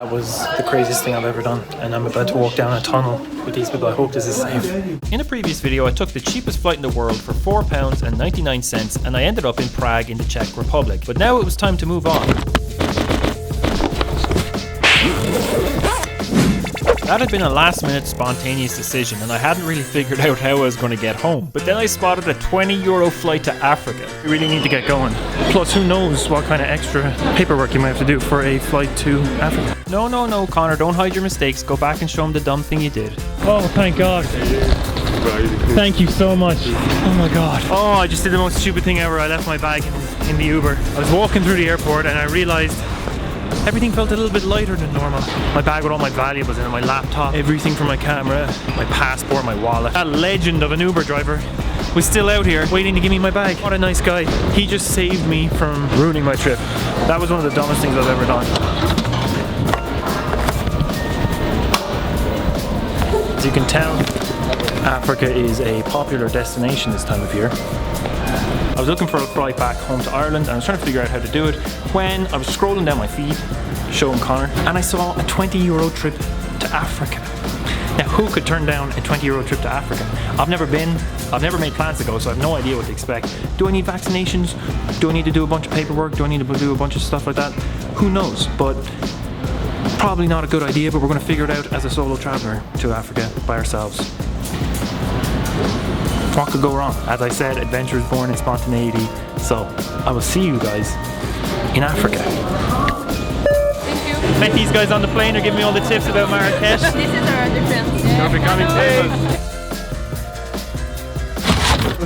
That was the craziest thing I've ever done, and I'm about to walk down a tunnel with these people. I hope this is safe. In a previous video, I took the cheapest flight in the world for £4.99 and I ended up in Prague in the Czech Republic. But now it was time to move on. That had been a last minute spontaneous decision and I hadn't really figured out how I was going to get home. But then I spotted a €20 flight to Africa. You really need to get going. Plus, who knows what kind of extra paperwork you might have to do for a flight to Africa. No, Connor, don't hide your mistakes. Go back and show them the dumb thing you did. Oh, thank God. Thank you so much. Oh my God. Oh, I just did the most stupid thing ever. I left my bag in the Uber. I was walking through the airport and I realized everything felt a little bit lighter than normal. My bag with all my valuables in it, my laptop, everything from my camera, my passport, my wallet. That legend of an Uber driver was still out here waiting to give me my bag. What a nice guy. He just saved me from ruining my trip. That was one of the dumbest things I've ever done. As you can tell, Africa is a popular destination this time of year. I was looking for a flight back home to Ireland and I was trying to figure out how to do it when I was scrolling down my feed, showing Conor, and I saw a €20 trip to Africa. Now, who could turn down a €20 trip to Africa? I've never been, I've never made plans to go, so I have no idea what to expect. Do I need vaccinations? Do I need to do a bunch of paperwork? Do I need to do a bunch of stuff like that? Who knows? But probably not a good idea, but we're going to figure it out as a solo traveler to Africa by ourselves. What could go wrong? As I said, adventure is born in spontaneity, so I will see you guys in Africa. Thank you. Met these guys on the plane are giving me all the tips about Marrakech. This is our other friends. Yeah. You're becoming famous.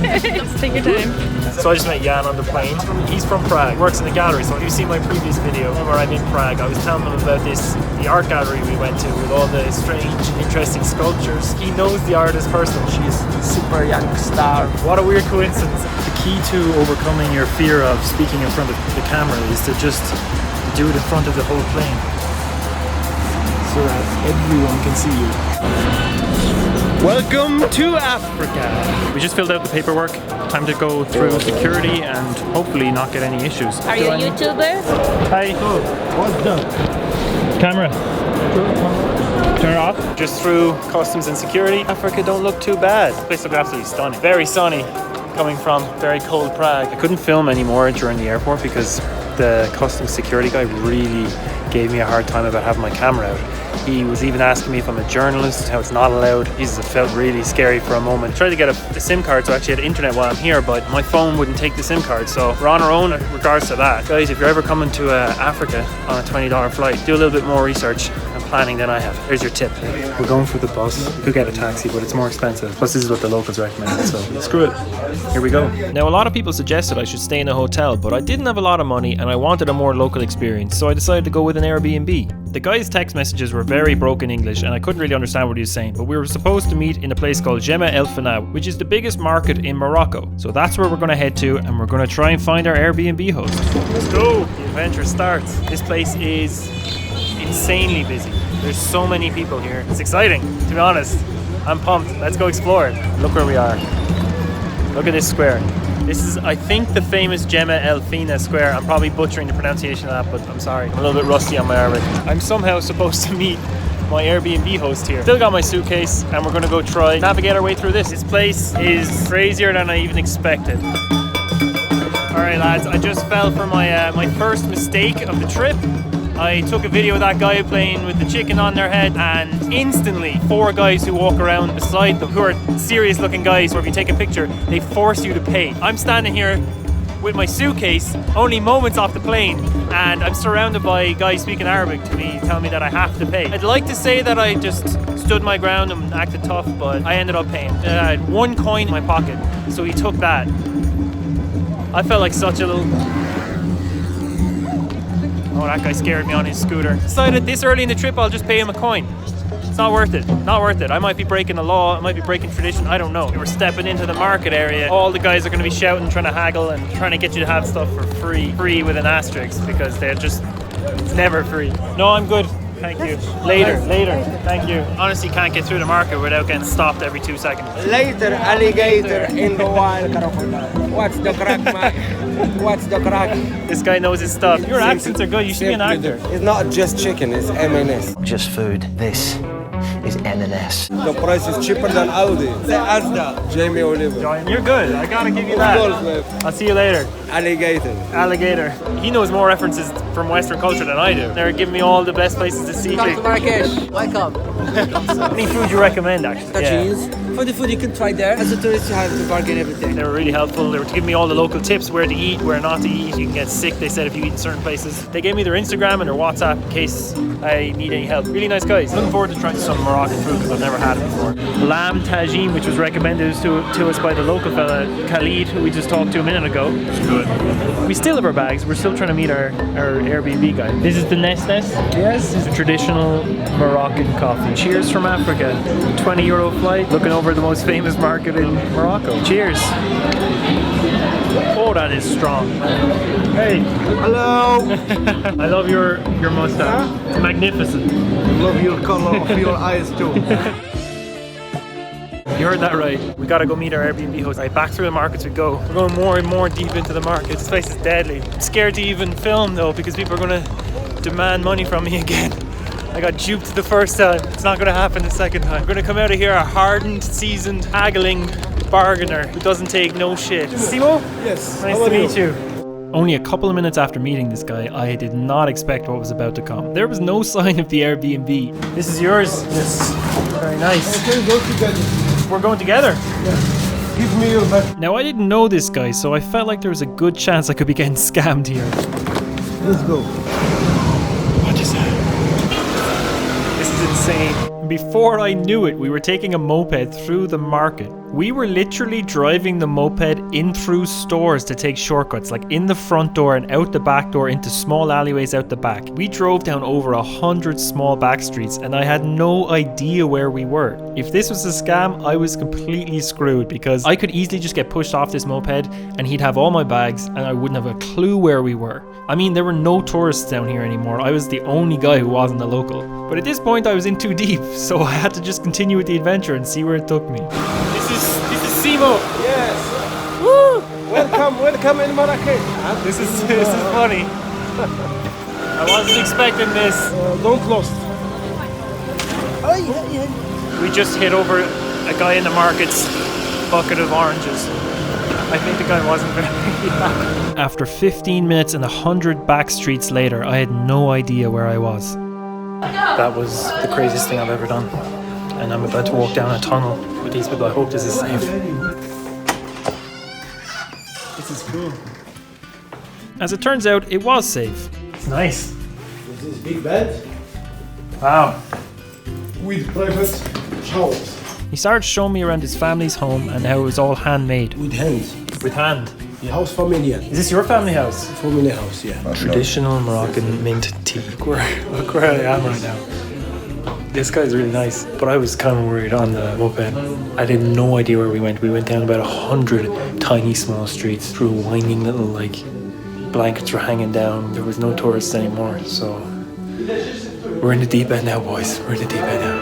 Just take your time. So I just met Jan on the plane. He's from Prague, works in the gallery. So if you've seen my previous video where I'm in Prague, I was telling him about the art gallery we went to with all the strange, interesting sculptures. He knows the artist personally. She's super young star. What a weird coincidence. The key to overcoming your fear of speaking in front of the camera is to just do it in front of the whole plane so that everyone can see you. Welcome to Africa! We just filled out the paperwork. Time to go through security and hopefully not get any issues. Are you a YouTuber? Hi. What's up? Camera. Turn it off. Just through customs and security. Africa don't look too bad. The place looks absolutely stunning. Very sunny coming from very cold Prague. I couldn't film anymore during the airport because the customs security guy really gave me a hard time about having my camera out. He was even asking me if I'm a journalist, how it's not allowed. Jesus, it felt really scary for a moment. I tried to get a SIM card so I actually had internet while I'm here, but my phone wouldn't take the SIM card, so we're on our own in regards to that. Guys, if you're ever coming to Africa on a $20 flight, do a little bit more research and planning than I have. Here's your tip. We're going for the bus. We could get a taxi, but it's more expensive. Plus, this is what the locals recommend, so screw it. Here we go. Now, a lot of people suggested I should stay in a hotel, but I didn't have a lot of money and I wanted a more local experience, so I decided to go with an Airbnb. The guy's text messages were very broken English and I couldn't really understand what he was saying, but we were supposed to meet in a place called Jemaa el-Fnaa, which is the biggest market in Morocco. So that's where we're going to head to and we're going to try and find our Airbnb host. Let's go! The adventure starts. This place is insanely busy. There's so many people here. It's exciting, to be honest. I'm pumped. Let's go explore it. Look where we are. Look at this square. This is, I think, the famous Jemaa el-Fnaa square. I'm probably butchering the pronunciation of that, but I'm sorry. I'm a little bit rusty on my Arabic. I'm somehow supposed to meet my Airbnb host here. Still got my suitcase, and we're gonna go try navigate our way through this. This place is crazier than I even expected. All right, lads, I just fell for my first mistake of the trip. I took a video of that guy playing with the chicken on their head and instantly 4 guys who walk around beside them who are serious looking guys where if you take a picture they force you to pay. I'm standing here with my suitcase only moments off the plane and I'm surrounded by guys speaking Arabic to me telling me that I have to pay. I'd like to say that I just stood my ground and acted tough, but I ended up paying. I had 1 coin in my pocket, so he took that. I felt like such a little... Oh, that guy scared me on his scooter. Decided this early in the trip I'll just pay him a coin. It's not worth it. Not worth it. I might be breaking the law. I might be breaking tradition. I don't know. We're stepping into the market area. All the guys are going to be shouting, trying to haggle and trying to get you to have stuff for free. Free with an asterisk because they're just... It's never free. No, I'm good. Thank you. Later. Thank you. Honestly, can't get through the market without getting stopped every 2 seconds. Later, alligator in the wild crocodile. What's the crack, man? What's the crack? This guy knows his stuff. Your accents are good. You should be an actor. It's not just chicken, it's M&S. Just food. This is NNS. The price is cheaper than Aldi. The Asda. Jamie Oliver. You're good. I gotta give you that. I'll see you later. Alligator. He knows more references from Western culture than I do. They're giving me all the best places to see. Come to Marrakech. Welcome. Any food you recommend, actually? Cheese. For the food you can try there. As a tourist, you have to bargain everything. They were really helpful. They were giving me all the local tips, where to eat, where not to eat. You can get sick, they said, if you eat in certain places. They gave me their Instagram and their WhatsApp in case I need any help. Really nice guys. Looking forward to trying some Moroccan food because I've never had it before. Lamb tagine, which was recommended to us by the local fella, Khalid, who we just talked to a minute ago. It's good. We still have our bags. We're still trying to meet our Airbnb guy. This is the Nest. Yes. It's a traditional Moroccan coffee. Cheers from Africa. €20 flight. Looking over the most famous market in Morocco. Cheers. Oh, that is strong. Hey. Hello. I love your mustache. It's magnificent. I love your color of your eyes too. You heard that right. We gotta go meet our Airbnb host. Right, back through the markets we go. We're going more and more deep into the market. This place is deadly. I'm scared to even film though because people are gonna demand money from me again. I got duped the first time. It's not gonna happen the second time. We're gonna come out of here a hardened, seasoned, haggling bargainer who doesn't take no shit. Simo? Yes. Nice to meet you. Only a couple of minutes after meeting this guy, I did not expect what was about to come. There was no sign of the Airbnb. This is yours? Yes. Very nice. Okay, go together. We're going together? Yeah. Give me your bag. Now, I didn't know this guy, so I felt like there was a good chance I could be getting scammed here. Let's go. What is that? This is insane. Before I knew it, we were taking a moped through the market. We were literally driving the moped in through stores to take shortcuts, like in the front door and out the back door into small alleyways out the back. We drove down over 100 small back streets and I had no idea where we were. If this was a scam, I was completely screwed because I could easily just get pushed off this moped and he'd have all my bags and I wouldn't have a clue where we were. I mean, there were no tourists down here anymore. I was the only guy who wasn't a local. But at this point I was in too deep, so I had to just continue with the adventure and see where it took me. This is Simo. Yes. Woo! Welcome in Marrakech. This is funny. I wasn't expecting this. Don't lost. We just hit over a guy in the market's bucket of oranges. I think the guy wasn't very happy. After 15 minutes and 100 back streets later, I had no idea where I was. That was the craziest thing I've ever done. And I'm about to walk down a tunnel with these people. I hope this is safe. This is cool. As it turns out, it was safe. It's nice. This is big bed Wow. with private showers. He started showing me around his family's home and how it was all handmade. With hands. With hand. The house familiar. Is this your family house? Family house, yeah. Traditional Moroccan mint tea. Look where I am right now. This guy's really nice, but I was kind of worried on the moped. I had no idea where we went. We went down about 100 tiny small streets through winding little blankets were hanging down. There was no tourists anymore, so we're in the deep end now, boys. We're in the deep end now.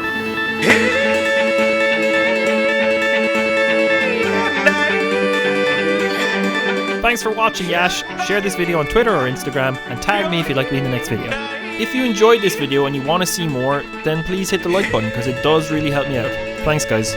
Thanks for watching, Yash. Share this video on Twitter or Instagram and tag me if you'd like to be in the next video. If you enjoyed this video and you want to see more, then please hit the like button because it does really help me out. Thanks, guys.